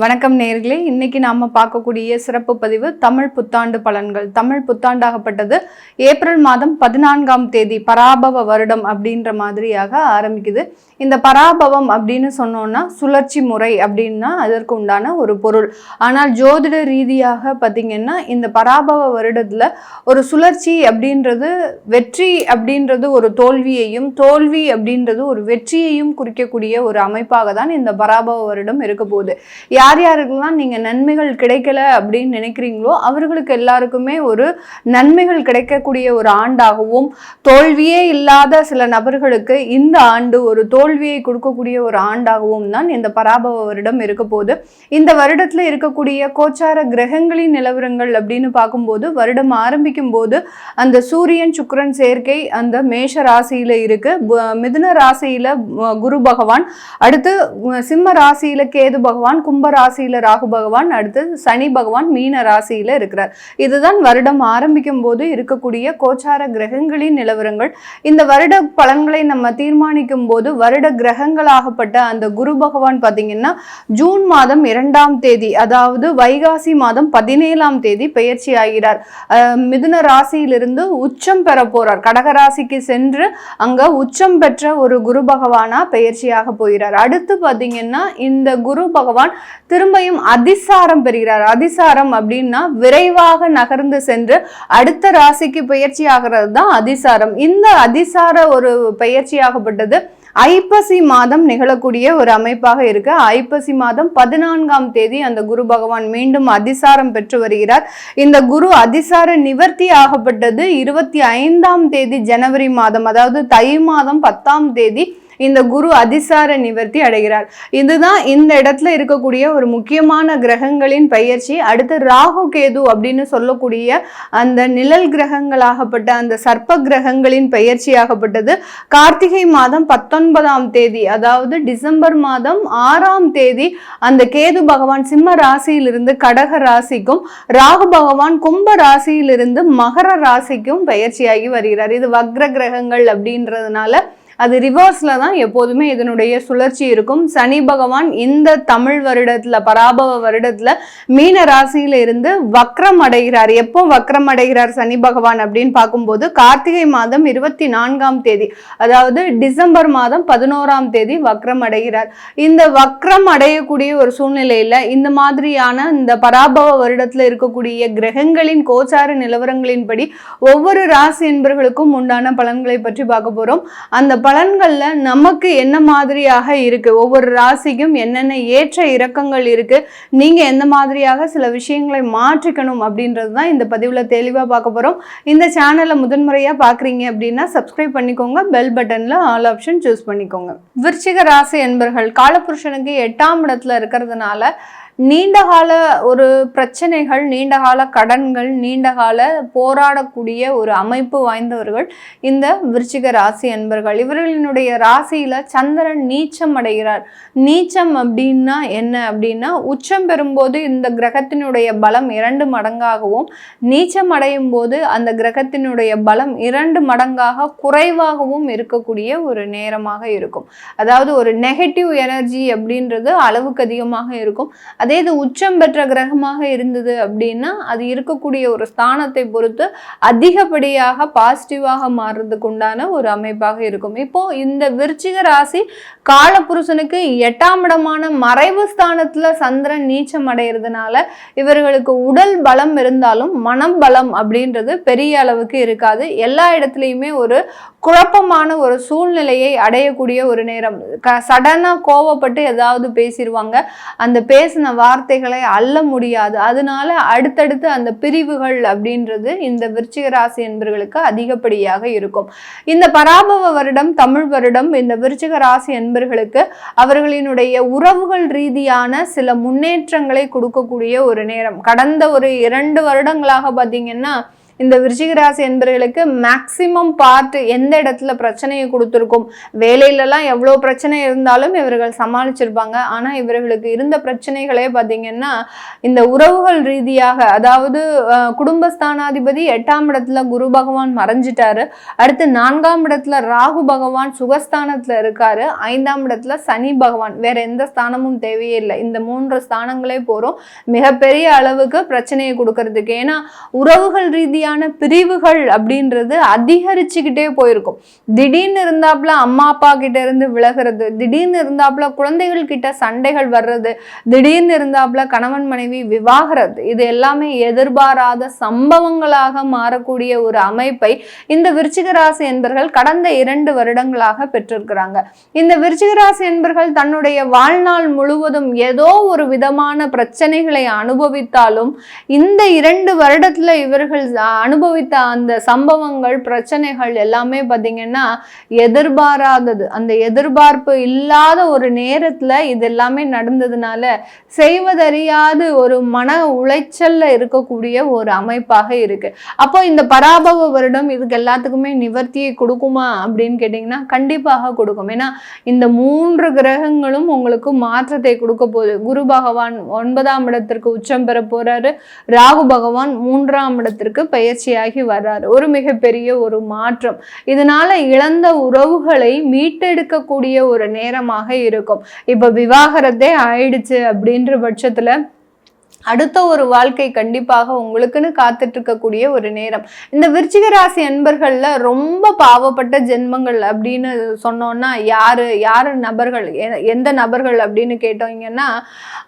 வணக்கம் நேயர்களே, இன்னைக்கு நாம பார்க்கக்கூடிய சிறப்பு பதிவு தமிழ் புத்தாண்டு பலன்கள். தமிழ் புத்தாண்டாகப்பட்டது ஏப்ரல் மாதம் 14ஆம் தேதி பராபவ வருடம் அப்படின்ற மாதிரியாக ஆரம்பிக்குது. இந்த பராபவம் அப்படின்னு சொன்னோம்னா சுழற்சி முறை அப்படின்னா அதற்கு உண்டான ஒரு பொருள். ஆனால் ஜோதிட ரீதியாக பார்த்தீங்கன்னா இந்த பராபவ வருடத்துல ஒரு சுழற்சி அப்படின்றது வெற்றி அப்படின்றது ஒரு தோல்வியையும், தோல்வி அப்படின்றது ஒரு வெற்றியையும் குறிக்கக்கூடிய ஒரு அமைப்பாக தான் இந்த பராபவ வருடம் இருக்க போகுது. யார் யாருக்கெல்லாம் நீங்க நன்மைகள் கிடைக்கல அப்படின்னு நினைக்கிறீங்களோ அவர்களுக்கு எல்லாருக்குமே ஒரு நன்மைகள் கிடைக்கக்கூடிய ஒரு ஆண்டாகவும், தோல்வியே இல்லாத சில நபர்களுக்கு இந்த ஆண்டு ஒரு தோல்வியை கொடுக்கக்கூடிய ஒரு ஆண்டாகவும் தான் இந்த பராபவ வருடம் இருக்க போகுது. இந்த வருடத்துல இருக்கக்கூடிய கோச்சார கிரகங்களின் நிலவரங்கள் அப்படின்னு பார்க்கும்போது வருடம் ஆரம்பிக்கும் போது அந்த சூரியன் சுக்கிரன் சேர்க்கை அந்த மேஷ ராசியில இருக்கு, மிதுன ராசியில குரு பகவான், அடுத்து சிம்ம ராசியில கேது பகவான், கும்ப ராசியில ராகு பகவான், அடுத்து சனி பகவான் மீன ராசியில இருக்கிறார். இதுதான் வருடம் ஆரம்பிக்கும் போது இருக்கக்கூடிய கோச்சார கிரகங்களின் நிலவரங்கள். இந்த வருட பலன்களை நம்ம தீர்மானிக்கும் போது வருட கிரகங்களாகப்பட்ட அந்த குரு பகவான் பாத்தீங்கன்னா ஜூன் மாதம் 2ஆம் தேதி, அதாவது வைகாசி மாதம் 17ஆம் தேதி பெயர்ச்சி ஆகிறார். மிதுன ராசியிலிருந்து உச்சம் பெற போறார். கடக ராசிக்கு சென்று அங்க உச்சம் பெற்ற ஒரு குரு பகவானா பெயர்ச்சியாக போகிறார். அடுத்து பாத்தீங்கன்னா இந்த குரு பகவான் திரும்பியும் அதிசாரம் பெறுகிறார். அதிசாரம் அப்படின்னா விரைவாக நகர்ந்து சென்று அடுத்த ராசிக்கு பயிற்சி ஆகிறது தான் அதிசாரம். இந்த அதிசார ஒரு பயிற்சியாகப்பட்டது ஐப்பசி மாதம் நிகழக்கூடிய ஒரு அமைப்பாக இருக்கு. ஐப்பசி மாதம் 14ஆம் தேதி அந்த குரு பகவான் மீண்டும் அதிசாரம் பெற்று வருகிறார். இந்த குரு அதிசார நிவர்த்தி ஆகப்பட்டது 25ஆம் தேதி ஜனவரி மாதம், அதாவது தை மாதம் 10ஆம் தேதி இந்த குரு அதிசார நிவர்த்தி அடைகிறார். இதுதான் இந்த இடத்துல இருக்கக்கூடிய ஒரு முக்கியமான கிரகங்களின் பெயர்ச்சி. அடுத்து ராகு கேது அப்படின்னு சொல்லக்கூடிய அந்த நிழல் கிரகங்களாகப்பட்ட அந்த சர்ப்ப கிரகங்களின் பெயர்ச்சியாகப்பட்டது கார்த்திகை மாதம் 19ஆம் தேதி, அதாவது டிசம்பர் மாதம் 6ஆம் தேதி அந்த கேது பகவான் சிம்ம ராசியிலிருந்து கடக ராசிக்கும், ராகு பகவான் கும்ப ராசியிலிருந்து மகர ராசிக்கும் பெயர்ச்சியாகி வருகிறார். இது வக்ர கிரகங்கள் அப்படின்றதுனால அது ரிவர்ஸ்ல தான் எப்போதுமே இதனுடைய சுழற்சி இருக்கும். சனி பகவான் இந்த தமிழ் வருடத்துல பராபவ வருடத்துல மீன ராசியில இருந்து வக்ரம் அடைகிறார். எப்போ வக்ரம் அடைகிறார் சனி பகவான் அப்படின்னு பார்க்கும்போது கார்த்திகை மாதம் 24ஆம் தேதி, அதாவது டிசம்பர் மாதம் 11ஆம் தேதி வக்ரம் அடைகிறார். இந்த வக்ரம் அடையக்கூடிய ஒரு சூழ்நிலையில இந்த மாதிரியான இந்த பராபவ வருடத்துல இருக்கக்கூடிய கிரகங்களின் கோச்சார நிலவரங்களின்படி ஒவ்வொரு ராசி என்பர்களுக்கும் உண்டான பலன்களை பற்றி பார்க்க போறோம். அந்த பலன்கள்ல நமக்கு என்ன மாதிரியாக இருக்கு, ஒவ்வொரு ராசிக்கும் என்னென்ன ஏற்ற இறக்கங்கள் இருக்கு, நீங்க எந்த மாதிரியாக சில விஷயங்களை மாற்றிக்கணும் அப்படின்றது தான் இந்த பதிவுல தெளிவா பார்க்க போறோம். இந்த சேனலை முதன்முறையா பாக்குறீங்க அப்படின்னா சப்ஸ்கிரைப் பண்ணிக்கோங்க, பெல் பட்டன்ல ஆல் ஆப்ஷன் சூஸ் பண்ணிக்கோங்க. விருச்சிக ராசி என்பர்கள் காலபுருஷனுக்கு 8ஆம் இடத்துல இருக்கிறதுனால நீண்டகால ஒரு பிரச்சனைகள், நீண்டகால கடன்கள், நீண்டகால போராடக்கூடிய ஒரு அமைப்பு வாய்ந்தவர்கள் இந்த விருச்சிக ராசி என்பர்கள். இவர்களினுடைய ராசியில சந்திரன் நீச்சம் அடைகிறார். நீச்சம் அப்படின்னா என்ன அப்படின்னா உச்சம் பெறும்போது இந்த கிரகத்தினுடைய பலம் 2 மடங்காகவும், நீச்சம் அடையும் போது அந்த கிரகத்தினுடைய பலம் 2 மடங்காக குறைவாகவும் இருக்கக்கூடிய ஒரு நேரமாக இருக்கும். அதாவது ஒரு நெகட்டிவ் எனர்ஜி அப்படின்றது அளவுக்கு அதிகமாக இருக்கும். அதே இது உச்சம் பெற்ற கிரகமாக இருந்தது அப்படின்னா அது இருக்கக்கூடிய ஒரு ஸ்தானத்தை பொறுத்து அதிகப்படியாக பாசிட்டிவாக மாறுறதுக்கு உண்டான ஒரு அமைப்பாக இருக்கும். இப்போ இந்த விருச்சிக ராசி காலபுருஷனுக்கு 8ஆம் இடமான மறைவு ஸ்தானத்துல சந்திரன் நீச்சம் அடைகிறதுனால இவர்களுக்கு உடல் பலம் இருந்தாலும் மனம் பலம் அப்படின்றது பெரிய அளவுக்கு இருக்காது. எல்லா இடத்துலையுமே ஒரு குழப்பமான ஒரு சூழ்நிலையை அடையக்கூடிய ஒரு நேரம். சடனா கோவப்பட்டு ஏதாவது பேசிடுவாங்க, அந்த பேசின வார்த்தைகளை அள்ள முடியாது. அதனால அடுத்தடுத்து அந்த பிரிவுகள் அப்படின்றது இந்த விருச்சிக ராசி என்பவர்களுக்கு அதிகப்படியாக இருக்கும். இந்த பராபவ வருடம் தமிழ் வருடம் இந்த விருச்சிக ராசி என்பவர்களுக்கு அவர்களினுடைய உறவுகள் ரீதியான சில முன்னேற்றங்களை கொடுக்கக்கூடிய ஒரு நேரம். கடந்த ஒரு 2 வருடங்களாக பார்த்தீங்கன்னா இந்த விருச்சிக ராசி என்பவர்களுக்கு மேக்சிமம் பார்ட் எந்த இடத்துல பிரச்சனையை கொடுத்துருக்கும். வேலையிலலாம் எவ்வளோ பிரச்சனை இருந்தாலும் இவர்கள் சமாளிச்சிருப்பாங்க. ஆனால் இவர்களுக்கு இருந்த பிரச்சனைகளே பார்த்தீங்கன்னா இந்த உறவுகள் ரீதியாக, அதாவது குடும்பஸ்தானாதிபதி 8ஆம் இடத்துல குரு பகவான் மறைஞ்சிட்டாரு. அடுத்து 4ஆம் இடத்துல ராகு பகவான் சுகஸ்தானத்துல இருக்காரு. 5ஆம் இடத்துல சனி பகவான். வேற எந்த ஸ்தானமும் தேவையே இல்லை. இந்த 3 ஸ்தானங்களே போறோம் மிகப்பெரிய அளவுக்கு பிரச்சனையை கொடுக்கறதுக்கு. ஏன்னா உறவுகள் ரீதியான பிரிவுகள் அப்படின்றது அதிகரிச்சுக்கிட்டே போயிருக்கும். திடீர்னு இருந்தாப்புல அம்மா அப்பா கிட்ட இருந்து விலகிறது, திடீர்னு இருந்தாப்புல குழந்தைகள் கிட்ட சண்டைகள் வர்றது, திடீர்னு இருந்தாப்புல கணவன் மனைவி விவாகரத்து, இது எல்லாமே எதிர்பாராத சம்பவங்களாக மாறக்கூடிய ஒரு அமைப்பை இந்த விருச்சிக ராசி என்பர்கள் கடந்த 2 வருடங்களாக பெற்றிருக்கிறாங்க. இந்த விருச்சிக ராசி என்பர்கள் தன்னுடைய வாழ்நாள் முழுவதும் ஏதோ ஒரு விதமான பிரச்சனைகளை அனுபவித்தாலும் இந்த 2 வருடத்துல இவர்கள் அனுபவித்த அந்த சம்பவங்கள் பிரச்சனைகள் எல்லாமே பார்த்தீங்கன்னா எதிர்பாராதது. அந்த எதிர்பார்ப்பு இல்லாத ஒரு நேரத்துல இது எல்லாமே நடந்ததுனால செய்வதறியாது ஒரு மன உளைச்சல்ல இருக்கக்கூடிய ஒரு அமைப்பாக இருக்கு. அப்போ இந்த பராபவ வருடம் இதுக்கு எல்லாத்துக்குமே நிவர்த்தியை கொடுக்குமா அப்படின்னு கேட்டீங்கன்னா கண்டிப்பாக கொடுக்கும். ஏன்னா இந்த 3 கிரகங்களும் உங்களுக்கு மாற்றத்தை கொடுக்க போகுது. குரு பகவான் 9ஆம் இடத்திற்கு உச்சம் பெற போறாரு. ராகு பகவான் 3ஆம் இடத்திற்கு பயிற்சியாகி வர்றாரு. ஒரு மிகப்பெரிய ஒரு மாற்றம். இதனால இழந்த உறவுகளை மீட்டெடுக்கக்கூடிய ஒரு நேரமாக இருக்கும். இப்ப விவாகரத்தே ஆயிடுச்சு அப்படின்ற பட்சத்துல அடுத்த ஒரு வாழ்க்கை கண்டிப்பாக உங்களுக்குன்னு காத்துட்டு இருக்கக்கூடிய ஒரு நேரம். இந்த விருச்சிக ராசி அன்பர்கள்ல ரொம்ப பாவப்பட்ட ஜென்மங்கள் அப்படின்னு சொன்னோம்னா யாரு நபர்கள், எந்த நபர்கள் அப்படின்னு கேட்டோங்கன்னா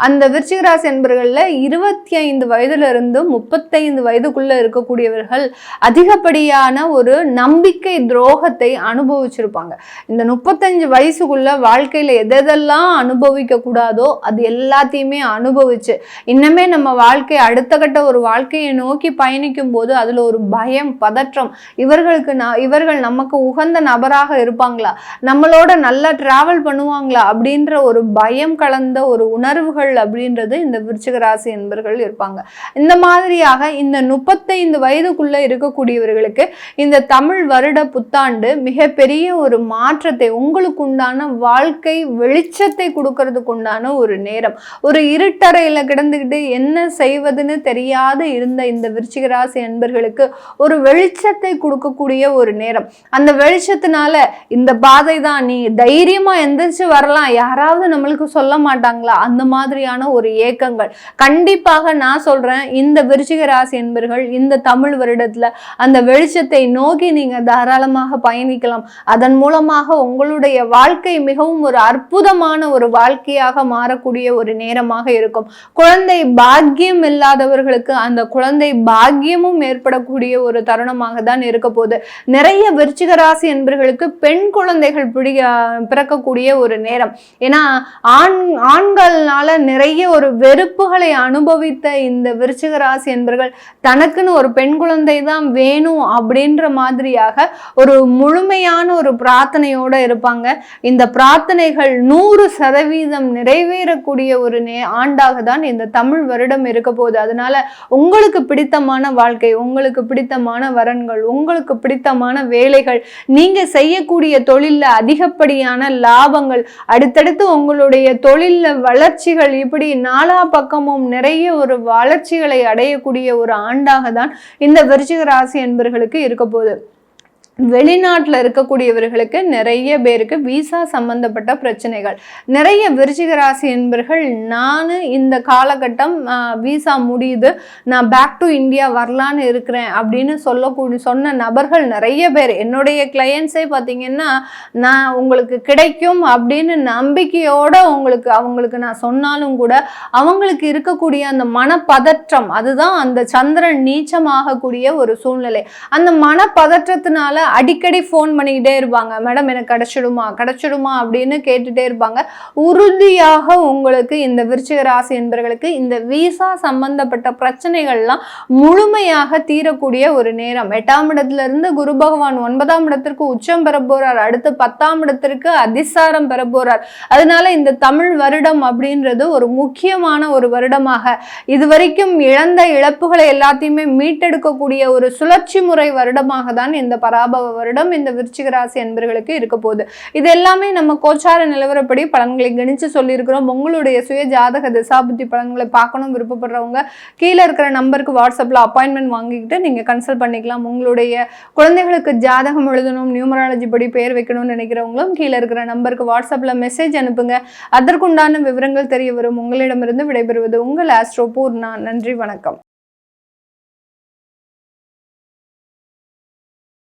அந்த விருச்சிக ராசி அன்பர்கள்ல 25 வயதுல இருந்து 35 வயதுக்குள்ள இருக்கக்கூடியவர்கள் அதிகப்படியான ஒரு நம்பிக்கை துரோகத்தை அனுபவிச்சிருப்பாங்க. இந்த 35 வயசுக்குள்ள வாழ்க்கையில எதெல்லாம் அனுபவிக்க கூடாதோ அது எல்லாத்தையுமே அனுபவிச்சு இன்னமே நம்ம வாழ்க்கை அடுத்த கட்ட ஒரு வாழ்க்கையை நோக்கி பயணிக்கும் போது அதுல ஒரு பயம், பதற்றம், இவர்கள் நமக்கு உகந்த நபராக இருப்பாங்களா, நம்மளோட நல்லா டிராவல் பண்ணுவாங்களா அப்படின்ற ஒரு பயம் கலந்த ஒரு உணர்வுகள் அப்படின்றது இந்த விருச்சிக ராசி என்பர்கள் இருப்பாங்க. இந்த மாதிரியாக இந்த 35 வயதுக்குள்ள இருக்கக்கூடியவர்களுக்கு இந்த தமிழ் வருட புத்தாண்டு மிகப்பெரிய ஒரு மாற்றத்தை, உங்களுக்கு உண்டான வாழ்க்கை வெளிச்சத்தை கொடுக்கறதுக்கு உண்டான ஒரு நேரம். ஒரு இருட்டறையில கிடந்துக்கிட்டு என்ன செய்வதுன்னு தெரியாது இருந்த இந்த விருச்சிக ராசி அன்பர்களுக்கு ஒரு வெளிச்சத்தை கொடுக்கக்கூடிய ஒரு நேரம். அந்த வெளிச்சத்தினால இந்த பாதை தான், நீ தைரியமா எந்திரிச்சு வரலாம், யாராவது நம்மளுக்கு சொல்ல மாட்டாங்களா, அந்த மாதிரியான ஒரு ஏக்கங்கள். கண்டிப்பாக நான் சொல்றேன், இந்த விருச்சிக ராசி அன்பர்கள் இந்த தமிழ் வருடத்துல அந்த வெளிச்சத்தை நோக்கி நீங்க தாராளமாக பயணிக்கலாம். அதன் மூலமாக உங்களுடைய வாழ்க்கை மிகவும் ஒரு அற்புதமான ஒரு வாழ்க்கையாக மாறக்கூடிய ஒரு நேரமாக இருக்கும். குழந்தை பாக்கியம் இல்லாதவர்களுக்கு அந்த குழந்தை பாக்கியமும் ஏற்படக்கூடிய ஒரு தருணமாக தான் இருக்க போகுது. நிறைய விருச்சிக ராசி என்பவர்களுக்கு பெண் குழந்தைகள் பிறக்கக்கூடிய ஒரு நேரம். ஏன்னா ஆண்கள்னால நிறைய ஒரு வெறுப்புகளை அனுபவித்த இந்த விருச்சிக ராசி என்பவர்கள் தனக்குன்னு ஒரு பெண் குழந்தை தான் வேணும் அப்படின்ற மாதிரியாக ஒரு முழுமையான ஒரு பிரார்த்தனையோட இருப்பாங்க. இந்த பிரார்த்தனைகள் 100% நிறைவேறக்கூடிய ஒரு ஆண்டாக தான் இந்த தமிழ் வருடம் இருக்க போகுது. அதனால உங்களுக்கு பிடித்தமான வாழ்க்கை, உங்களுக்கு பிடித்தமான வரன்கள், உங்களுக்கு பிடித்தமான வேலைகள், நீங்க செய்யக்கூடிய தொழில்ல அதிகப்படியான லாபங்கள், அடுத்தடுத்து உங்களுடைய தொழில்ல வளர்ச்சிகள், இப்படி நாலா பக்கமும் நிறைய ஒரு வளர்ச்சிகளை அடையக்கூடிய ஒரு ஆண்டாக தான் இந்த விருச்சிக ராசி என்பவர்களுக்கு இருக்க போகுது. வெளிநாட்டில் இருக்கக்கூடியவர்களுக்கு நிறைய பேருக்கு விசா சம்பந்தப்பட்ட பிரச்சனைகள். நிறைய விருச்சிக ராசி என்பர்கள் நான் இந்த காலகட்டம் விசா முடியுது, நான் பேக் டு இந்தியா வரலான்னு இருக்கிறேன் அப்படின்னு சொன்ன நபர்கள் நிறைய பேர். என்னுடைய கிளையன்ஸே பார்த்தீங்கன்னா நான் உங்களுக்கு கிடைக்கும் அப்படின்னு நம்பிக்கையோட அவங்களுக்கு நான் சொன்னாலும் கூட அவங்களுக்கு இருக்கக்கூடிய அந்த மனப்பதற்றம், அதுதான் அந்த சந்திரன் நீச்சமாகக்கூடிய ஒரு சூழ்நிலை. அந்த மனப்பதற்றத்தினால அடிக்கடி ஃபோன் பண்ணிக்கிட்டே இருப்பாங்க, மேடம் எனக்கு கிடைச்சிடுமா அப்படின்னு கேட்டுட்டே இருப்பாங்க. உறுதியாக உங்களுக்கு இந்த விருச்சிக ராசி என்பவர்களுக்கு இந்த விசா சம்பந்தப்பட்ட பிரச்சனைகள்லாம் முழுமையாக தீரக்கூடிய ஒரு நேரம். 8ஆம் இடத்துல இருந்து குரு பகவான் 9ஆம் இடத்திற்கு உச்சம் பெற போறார், அடுத்து 10ஆம் இடத்திற்கு அதிசாரம் பெற போறார். அதனால இந்த தமிழ் வருடம் அப்படின்றது ஒரு முக்கியமான ஒரு வருடமாக, இதுவரைக்கும் இழந்த இழப்புகளை எல்லாத்தையுமே மீட்டெடுக்கக்கூடிய ஒரு சுழற்சி முறை வருடமாக தான் இந்த பராபவ வருடம் இந்த விருச்சிக ராசி என்பவர்களுக்கு இருக்க போகுது. இது எல்லாமே நம்ம கோச்சார நிலவரப்படி பலன்களை கணிச்சு சொல்லியிருக்கிறோம். உங்களுடைய சுய ஜாதக திசாபுத்தி பலன்களை பார்க்கணும் விருப்பப்படுறவங்க கீழே இருக்கிற நம்பருக்கு வாட்ஸ்அப்ல அப்பாயின்மெண்ட் வாங்கிக்கிட்டு நீங்க கன்சல்ட் பண்ணிக்கலாம். உங்களுடைய குழந்தைகளுக்கு ஜாதகம் எழுதணும், நியூமராலஜி படி பேர் வைக்கணும்னு நினைக்கிறவங்களும் கீழே இருக்கிற நம்பருக்கு வாட்ஸ்அப்ல மெசேஜ் அனுப்புங்க. அதற்குண்டான விவரங்கள் தெரிய வரும். உங்களிடமிருந்து விடைபெறுவது உங்கள் ஆஸ்ட்ரோ பூர்ணா. நன்றி, வணக்கம்.